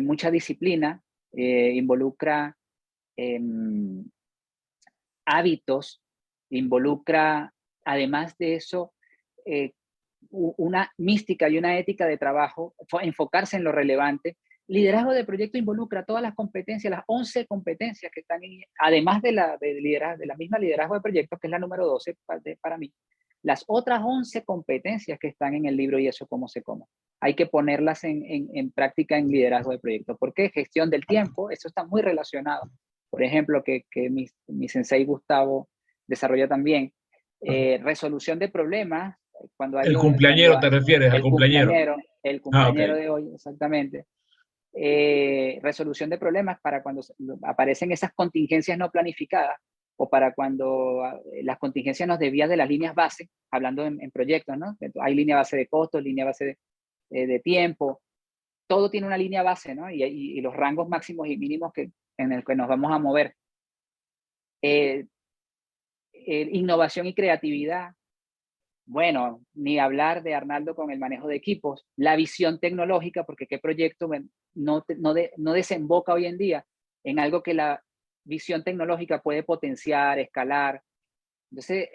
mucha disciplina, involucra em, hábitos, involucra, además de eso, eh, una mística y una ética de trabajo, enfocarse en lo relevante. Liderazgo de proyecto involucra todas las competencias, las 11 competencias que están en, además de la misma liderazgo de proyectos, que es la número 12 para mí, las otras 11 competencias que están en el libro y eso cómo se come. Hay que ponerlas en práctica en liderazgo de proyectos. ¿Por qué? Gestión del tiempo, eso está muy relacionado. Por ejemplo, que mi sensei Gustavo desarrolla también. Resolución de problemas, cuando hay El cumpleañero, ¿te refieres al cumpleañero? el Ah, ok. cumpleañero de hoy, exactamente. Resolución de problemas para cuando aparecen esas contingencias no planificadas o para cuando las contingencias nos desvían de las líneas base, hablando en proyectos, ¿no? Hay línea base de costos, línea base de tiempo, todo tiene una línea base, ¿no? Y los rangos máximos y mínimos en el que nos vamos a mover. Innovación y creatividad. Bueno, ni hablar de Arnaldo con el manejo de equipos, la visión tecnológica, porque qué proyecto no desemboca hoy en día en algo que la visión tecnológica puede potenciar, escalar. Entonces,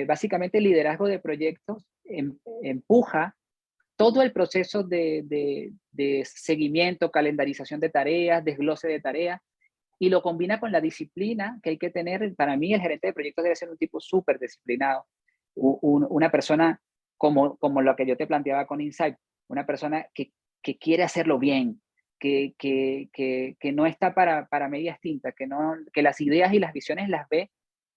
básicamente el liderazgo de proyectos empuja todo el proceso de seguimiento, calendarización de tareas, desglose de tareas, y lo combina con la disciplina que hay que tener. Para mí, el gerente de proyectos debe ser un tipo súper disciplinado, una persona como lo que yo te planteaba con Insight, una persona que quiere hacerlo bien, que no está para medias tintas, que las ideas y las visiones las ve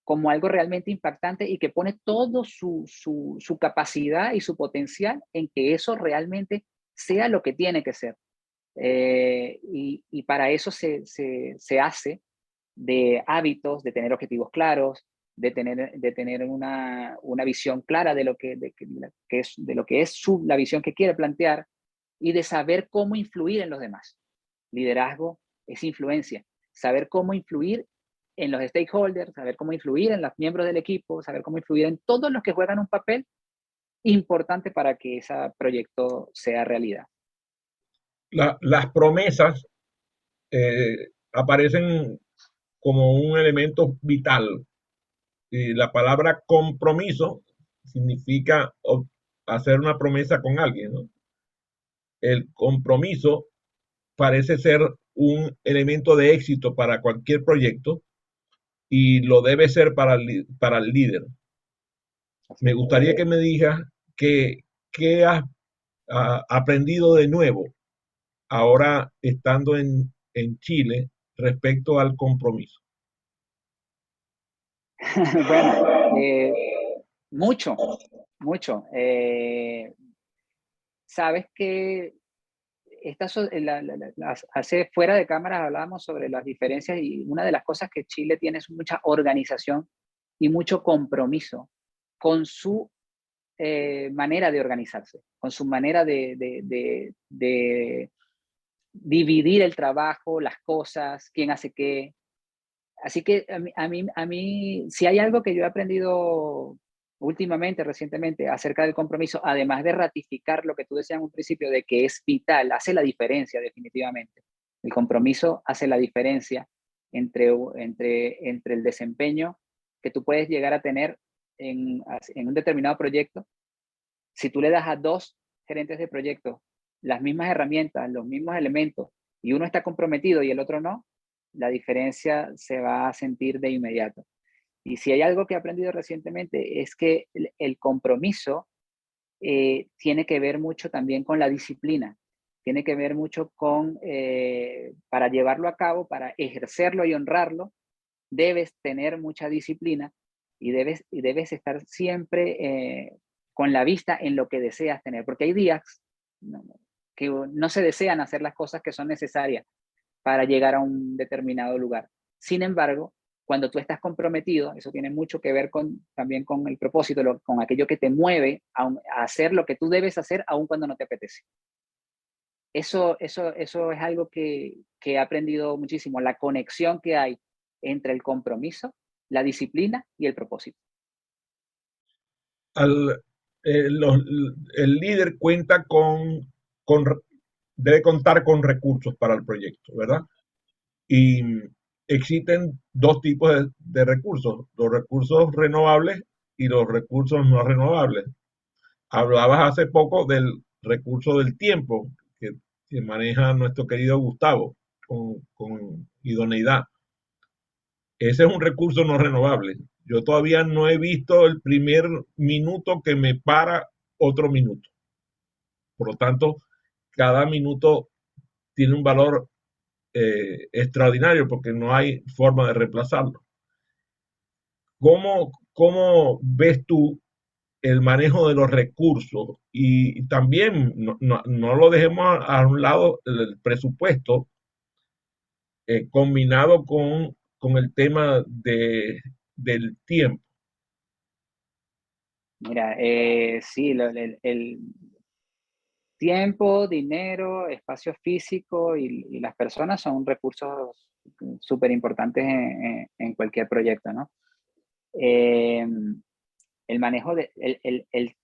como algo realmente impactante y que pone todo su capacidad y su potencial en que eso realmente sea lo que tiene que ser. Y para eso se hace de hábitos, de tener objetivos claros, de tener una visión clara de lo que es, la visión que quiere plantear y de saber cómo influir en los demás. Liderazgo es influencia, saber cómo influir en los stakeholders, saber cómo influir en los miembros del equipo, saber cómo influir en todos los que juegan un papel importante para que ese proyecto sea realidad. Las promesas aparecen como un elemento vital. Y la palabra compromiso significa hacer una promesa con alguien, ¿no? El compromiso parece ser un elemento de éxito para cualquier proyecto y lo debe ser para el líder. Me gustaría que me digas qué has aprendido de nuevo ahora estando en Chile respecto al compromiso. Bueno, mucho, mucho. Sabes que hace fuera de cámaras hablábamos sobre las diferencias y una de las cosas que Chile tiene es mucha organización y mucho compromiso con su manera de organizarse, con su manera de dividir el trabajo, las cosas, quién hace qué. Así que a mí, si hay algo que yo he aprendido últimamente, recientemente, acerca del compromiso, además de ratificar lo que tú decías en un principio, de que es vital, hace la diferencia definitivamente. El compromiso hace la diferencia entre el desempeño que tú puedes llegar a tener en un determinado proyecto. Si tú le das a dos gerentes de proyecto las mismas herramientas, los mismos elementos, y uno está comprometido y el otro no, la diferencia se va a sentir de inmediato. Y si hay algo que he aprendido recientemente es que el compromiso tiene que ver mucho también con la disciplina, tiene que ver mucho con, para llevarlo a cabo, para ejercerlo y honrarlo, debes tener mucha disciplina y debes estar siempre con la vista en lo que deseas tener, porque hay días que no se desean hacer las cosas que son necesarias para llegar a un determinado lugar. Sin embargo, cuando tú estás comprometido, eso tiene mucho que ver también con el propósito, con aquello que te mueve a hacer lo que tú debes hacer aun cuando no te apetece. Eso es algo que he aprendido muchísimo, la conexión que hay entre el compromiso, la disciplina y el propósito. Al, el líder cuenta con, debe contar con recursos para el proyecto, ¿verdad? Y existen dos tipos de recursos, los recursos renovables y los recursos no renovables. Hablabas hace poco del recurso del tiempo que maneja nuestro querido Gustavo con idoneidad. Ese es un recurso no renovable. Yo todavía no he visto el primer minuto que me para otro minuto. Por lo tanto, cada minuto tiene un valor extraordinario porque no hay forma de reemplazarlo. ¿Cómo ves tú el manejo de los recursos? Y también no lo dejemos a un lado el presupuesto combinado con el tema del tiempo. Mira, sí, el tiempo, dinero, espacio físico y las personas son recursos súper importantes en cualquier proyecto, ¿no? El manejo el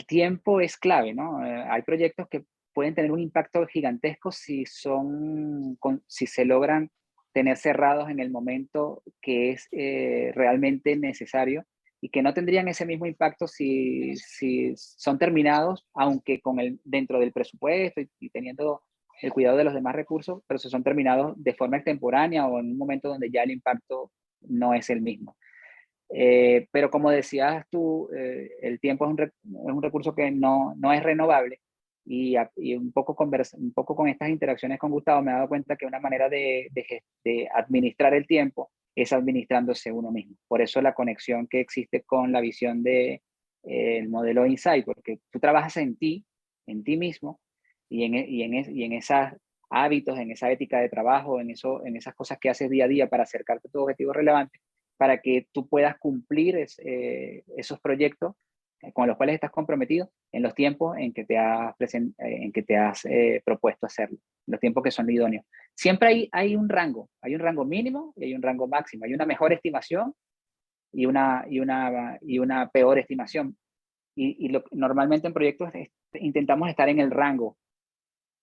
tiempo es clave, ¿no? Hay proyectos que pueden tener un impacto gigantesco si se logran tener cerrados en el momento que es realmente necesario y que no tendrían ese mismo impacto si son terminados, aunque dentro del presupuesto y teniendo el cuidado de los demás recursos, pero si son terminados de forma extemporánea o en un momento donde ya el impacto no es el mismo. Pero como decías tú, el tiempo es un recurso que no es renovable y un poco con estas interacciones con Gustavo me he dado cuenta que una manera de administrar el tiempo es administrándose uno mismo. Por eso la conexión que existe con la visión el modelo Insight, porque tú trabajas en ti mismo y en esos hábitos, en esa ética de trabajo, en esas cosas que haces día a día para acercarte a tu objetivo relevante, para que tú puedas cumplir esos proyectos con los cuales estás comprometido en los tiempos en que te has propuesto hacerlo, los tiempos que son idóneos. Siempre hay un rango mínimo y hay un rango máximo, hay una mejor estimación y una peor estimación. normalmente en proyectos intentamos estar en el rango,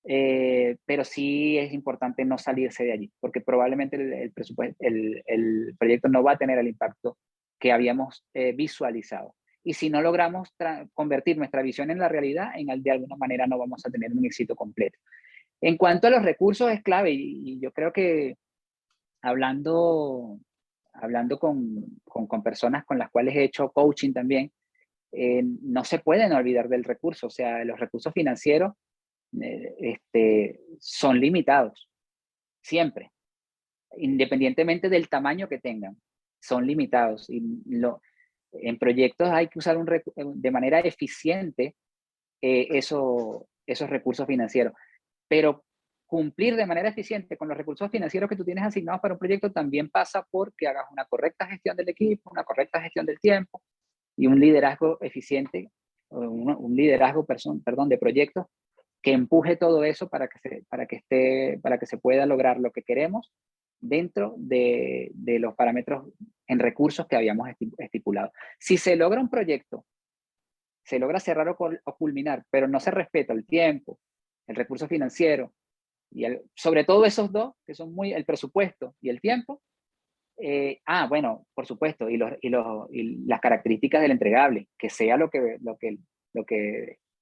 pero sí es importante no salirse de allí, porque probablemente el proyecto no va a tener el impacto que habíamos visualizado. Y si no logramos convertir nuestra visión en la realidad, de alguna manera no vamos a tener un éxito completo. En cuanto a los recursos, es clave, y yo creo que hablando con personas con las cuales he hecho coaching también, no se pueden olvidar del recurso. O sea, los recursos financieros son limitados, siempre, independientemente del tamaño que tengan, son limitados. En proyectos hay que usar de manera eficiente esos recursos financieros, pero cumplir de manera eficiente con los recursos financieros que tú tienes asignados para un proyecto también pasa por que hagas una correcta gestión del equipo, una correcta gestión del tiempo y un liderazgo eficiente, un liderazgo, perdón, de proyectos que empuje todo eso para que se pueda lograr lo que queremos dentro de los parámetros en recursos que habíamos estipulado. Si se logra un proyecto, se logra cerrar o culminar, pero no se respeta el tiempo, el recurso financiero, y sobre todo esos dos, que son el presupuesto y el tiempo. Bueno, por supuesto, y las características del entregable, que sea lo que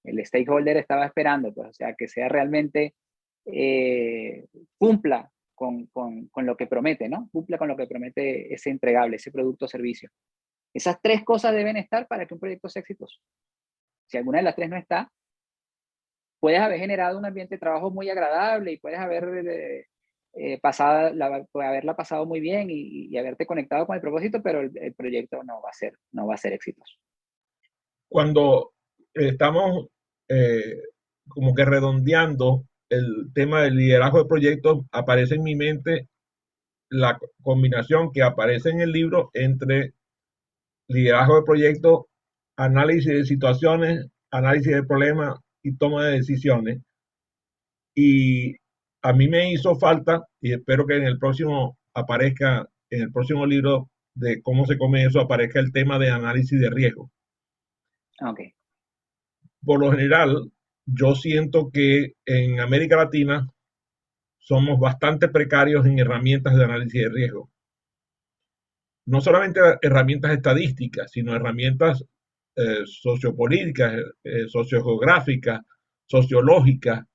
el stakeholder estaba esperando, pues, o sea, que sea realmente, cumpla con lo que promete, ¿no? Cumpla con lo que promete ese entregable, ese producto o servicio. Esas tres cosas deben estar para que un proyecto sea exitoso. Si alguna de las tres no está, puedes haber generado un ambiente de trabajo muy agradable y puedes haberla pasado muy bien y haberte conectado con el propósito, pero el proyecto no va a ser exitoso. Cuando estamos como que redondeando el tema del liderazgo de proyectos, aparece en mi mente la combinación que aparece en el libro entre liderazgo de proyectos, análisis de situaciones, análisis de problemas y toma de decisiones. Y a mí me hizo falta, y espero que en el próximo aparezca, en el próximo libro de cómo se come eso, aparezca el tema de análisis de riesgo. Ok. Por lo general, yo siento que en América Latina somos bastante precarios en herramientas de análisis de riesgo. No solamente herramientas estadísticas, sino herramientas sociopolíticas, sociogeográficas, sociológicas.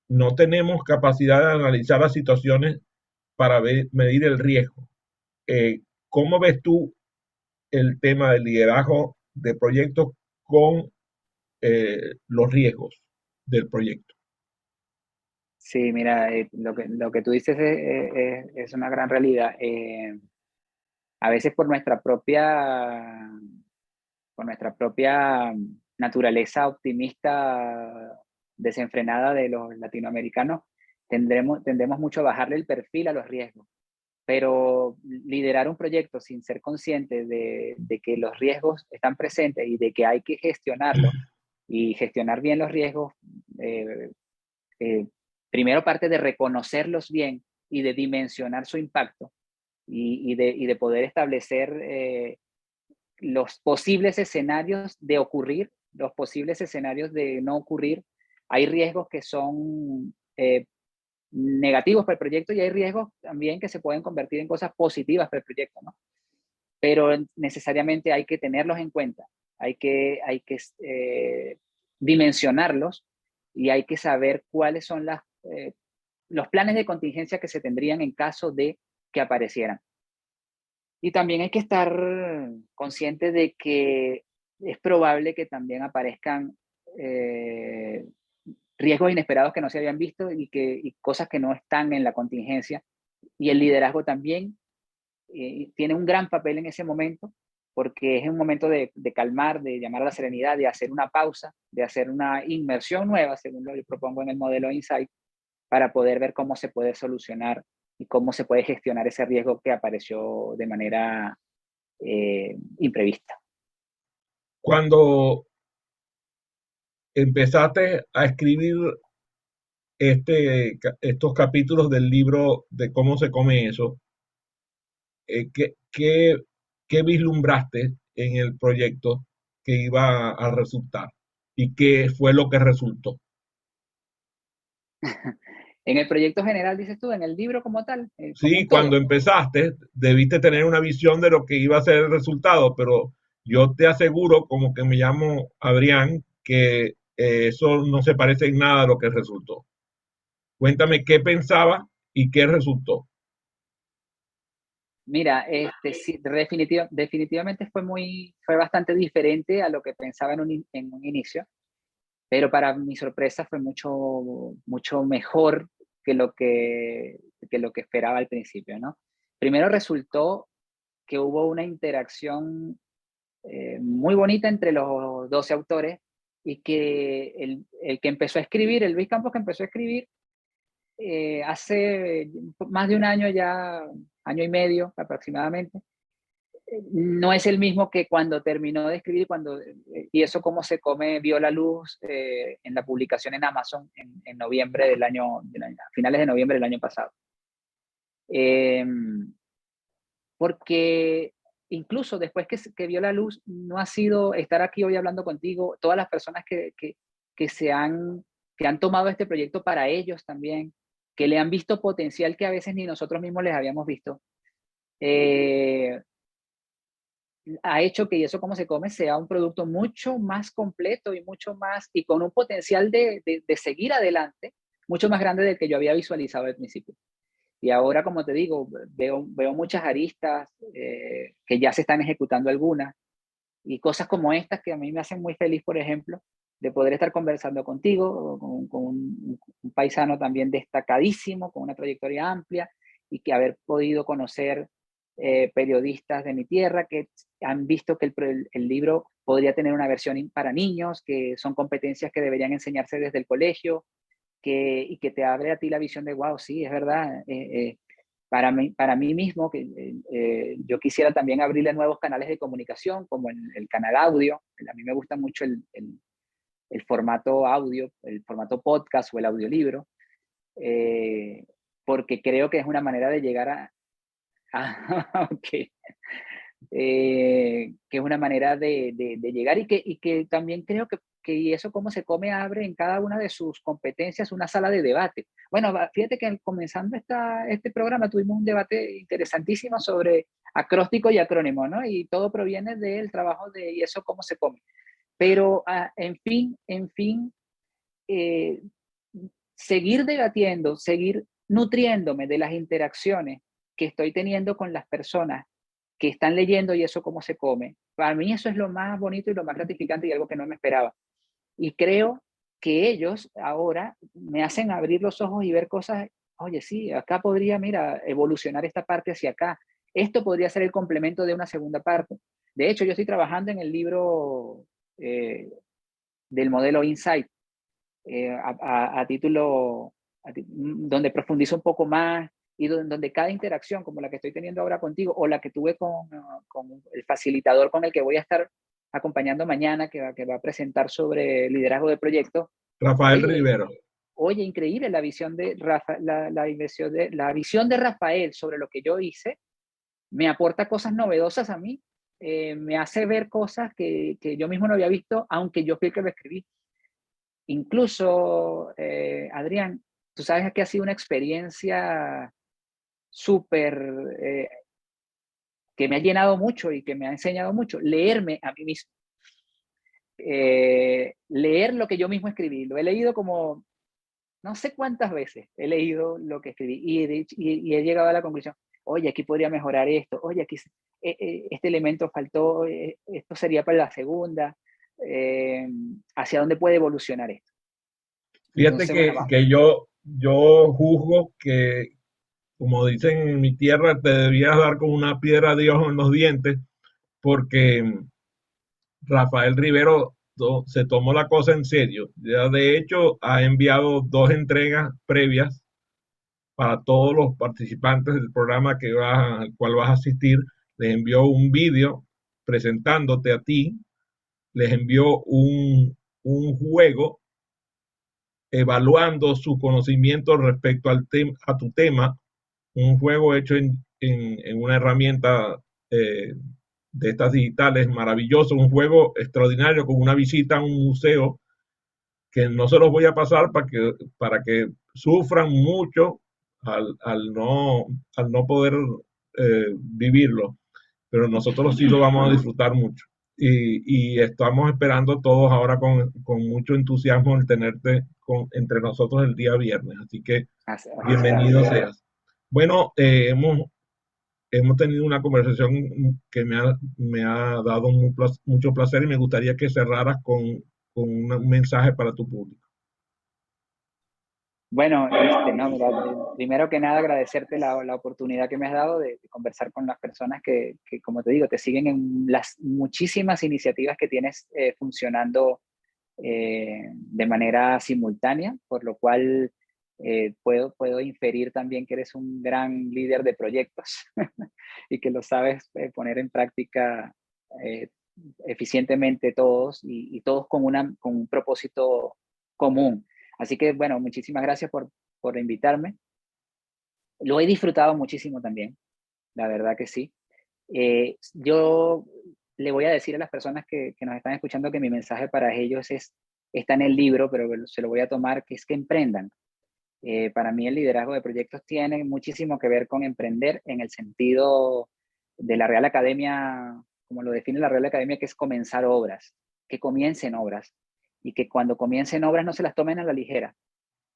No tenemos capacidad de analizar las situaciones para medir el riesgo. ¿Cómo ves tú el tema del liderazgo de proyectos con los riesgos del proyecto? Sí, mira, lo que tú dices es una gran realidad. A veces por nuestra propia naturaleza optimista desenfrenada de los latinoamericanos, tendemos mucho a bajarle el perfil a los riesgos. Pero liderar un proyecto sin ser consciente de que los riesgos están presentes y de que hay que gestionarlos y gestionar bien los riesgos, eh, eh, primero parte de reconocerlos bien y de dimensionar su impacto y de poder establecer los posibles escenarios de ocurrir, los posibles escenarios de no ocurrir. Hay riesgos que son negativos para el proyecto y hay riesgos también que se pueden convertir en cosas positivas para el proyecto, ¿no? Pero necesariamente hay que tenerlos en cuenta, hay que dimensionarlos y hay que saber cuáles son los planes de contingencia que se tendrían en caso de que aparecieran. Y también hay que estar consciente de que es probable que también aparezcan riesgos inesperados que no se habían visto y cosas que no están en la contingencia. Y el liderazgo también tiene un gran papel en ese momento, porque es un momento de calmar, de llamar a la serenidad, de hacer una pausa, de hacer una inmersión nueva, según lo que propongo en el modelo Insight, para poder ver cómo se puede solucionar y cómo se puede gestionar ese riesgo que apareció de manera imprevista. Cuando empezaste a escribir estos capítulos del libro de cómo se come eso, ¿qué vislumbraste en el proyecto que iba a resultar y qué fue lo que resultó. En el proyecto general, dices tú, en el libro como tal, como Sí, un cuando todo. empezaste, debiste tener una visión de lo que iba a ser el resultado, pero yo te aseguro, como que me llamo Adrián, que eso no se parece en nada a lo que resultó. Cuéntame qué pensaba y qué resultó. Mira, sí, definitivamente fue bastante diferente a lo que pensaba en un inicio, pero para mi sorpresa fue mucho mejor que lo que esperaba al principio, ¿no? Primero resultó que hubo una interacción muy bonita entre los 12 autores y que el que empezó a escribir, el Luis Campos que empezó a escribir, hace más de un año ya, año y medio aproximadamente, no es el mismo que cuando terminó de escribir y eso como se come vio la luz en la publicación en Amazon en noviembre a finales de noviembre del año pasado. Eh, Porque incluso después que vio la luz, no ha sido estar aquí hoy hablando contigo, todas las personas que que han tomado este proyecto para ellos también, que le han visto potencial que a veces ni nosotros mismos les habíamos visto, eh, ha hecho que Y eso como se come sea un producto mucho más completo y mucho más, y con un potencial de seguir adelante, mucho más grande del que yo había visualizado al principio. Y ahora, como te digo, veo muchas aristas, que ya se están ejecutando algunas, y cosas como estas que a mí me hacen muy feliz, por ejemplo, de poder estar conversando contigo, con un paisano también destacadísimo, con una trayectoria amplia, y que haber podido conocer periodistas de mi tierra que han visto que el libro podría tener una versión para niños, que son competencias que deberían enseñarse desde el colegio, y que te abre a ti la visión de, wow, sí, es verdad. Para mí mismo, que yo quisiera también abrirle nuevos canales de comunicación, como el canal audio. A mí me gusta mucho el formato audio, el formato podcast o el audiolibro, eh, porque creo que es una manera de llegar ok, que es una manera de llegar, y que también creo que Y eso cómo se come abre en cada una de sus competencias una sala de debate. Bueno, fíjate que comenzando este programa tuvimos un debate interesantísimo sobre acróstico y acrónimo, ¿no? Y todo proviene del trabajo de Y eso cómo se come. Pero, en fin, eh, seguir debatiendo, seguir nutriéndome de las interacciones que estoy teniendo con las personas que están leyendo Y eso cómo se come. Para mí eso es lo más bonito y lo más gratificante, y algo que no me esperaba. Y creo que ellos ahora me hacen abrir los ojos y ver cosas. Oye, sí, acá podría, mira, evolucionar esta parte hacia acá. Esto podría ser el complemento de una segunda parte. De hecho, yo estoy trabajando en el libro eh, del modelo Insight, a título, donde profundizo un poco más, y donde cada interacción, como la que estoy teniendo ahora contigo, o la que tuve con el facilitador con el que voy a estar acompañando mañana, que va a presentar sobre liderazgo de proyectos. Rafael Oye, Rivero. oye, increíble la visión de la visión de Rafael sobre lo que yo hice. Me aporta cosas novedosas a mí, me hace ver cosas que yo mismo no había visto, aunque yo fui el que lo escribí. Incluso, Adrián, tú sabes que ha sido una experiencia súper, que me ha llenado mucho y que me ha enseñado mucho, leerme a mí mismo. Leer lo que yo mismo escribí. Lo he leído como no sé cuántas veces he leído lo que escribí, y he llegado a la conclusión, oye, aquí podría mejorar esto, oye, aquí este elemento faltó, esto sería para la segunda, hacia dónde puede evolucionar esto. Fíjate Entonces, bueno, vamos. que yo juzgo que, como dicen en mi tierra, te debías dar con una piedra a Dios en los dientes, porque Rafael Rivero se tomó la cosa en serio. Ya de hecho ha enviado dos entregas previas para todos los participantes del programa al cual vas a asistir. Les envió un vídeo presentándote a ti, les envió un juego evaluando su conocimiento respecto a tu tema, un juego hecho en una herramienta de estas digitales, maravilloso, un juego extraordinario con una visita a un museo que no se los voy a pasar para que sufran mucho al no poder vivirlo, pero nosotros sí lo vamos a disfrutar mucho. Y estamos esperando todos ahora con mucho entusiasmo el tenerte entre nosotros el día viernes. Así que Así será. bienvenido seas. Bueno, hemos tenido una conversación que me ha dado mucho placer y me gustaría que cerraras con un mensaje para tu público. Bueno, no, mira, primero que nada agradecerte la oportunidad que me has dado de conversar con las personas que, como te digo, te siguen en las muchísimas iniciativas que tienes funcionando de manera simultánea, por lo cual puedo inferir también que eres un gran líder de proyectos y que lo sabes poner en práctica eh, eficientemente todos y todos con un propósito común. Así que, bueno, muchísimas gracias por invitarme. Lo he disfrutado muchísimo también, la verdad que sí. Yo le voy a decir a las personas que nos están escuchando que mi mensaje para ellos está en el libro, pero se lo voy a tomar, que es que emprendan. Para mí el liderazgo de proyectos tiene muchísimo que ver con emprender en el sentido de la Real Academia, como lo define la Real Academia, que es comenzar obras, que comiencen obras y que cuando comiencen obras no se las tomen a la ligera,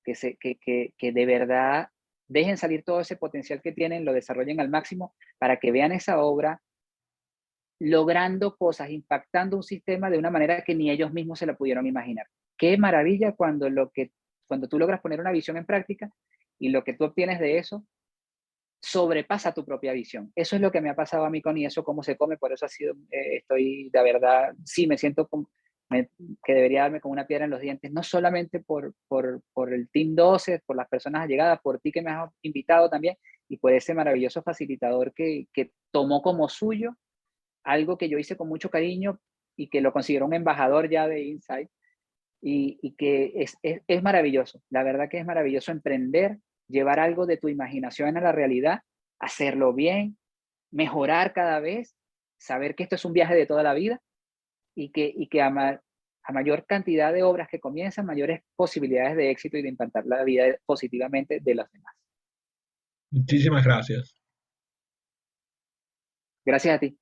que de verdad dejen salir todo ese potencial que tienen, lo desarrollen al máximo para que vean esa obra logrando cosas, impactando un sistema de una manera que ni ellos mismos se la pudieron imaginar. Qué maravilla cuando tú logras poner una visión en práctica y lo que tú obtienes de eso sobrepasa tu propia visión. Eso es lo que me ha pasado a mí con y eso cómo se come, por eso estoy de verdad, sí me siento que debería darme con una piedra en los dientes, no solamente por el Team 12, por las personas allegadas, por ti que me has invitado también y por ese maravilloso facilitador que tomó como suyo algo que yo hice con mucho cariño y que lo considero un embajador ya de Insight y que es maravilloso. La verdad que es maravilloso emprender, llevar algo de tu imaginación a la realidad, hacerlo bien, mejorar cada vez, saber que esto es un viaje de toda la vida y que a mayor cantidad de obras que comienzan, mayores posibilidades de éxito y de impactar la vida positivamente de los demás. Muchísimas gracias. Gracias a ti.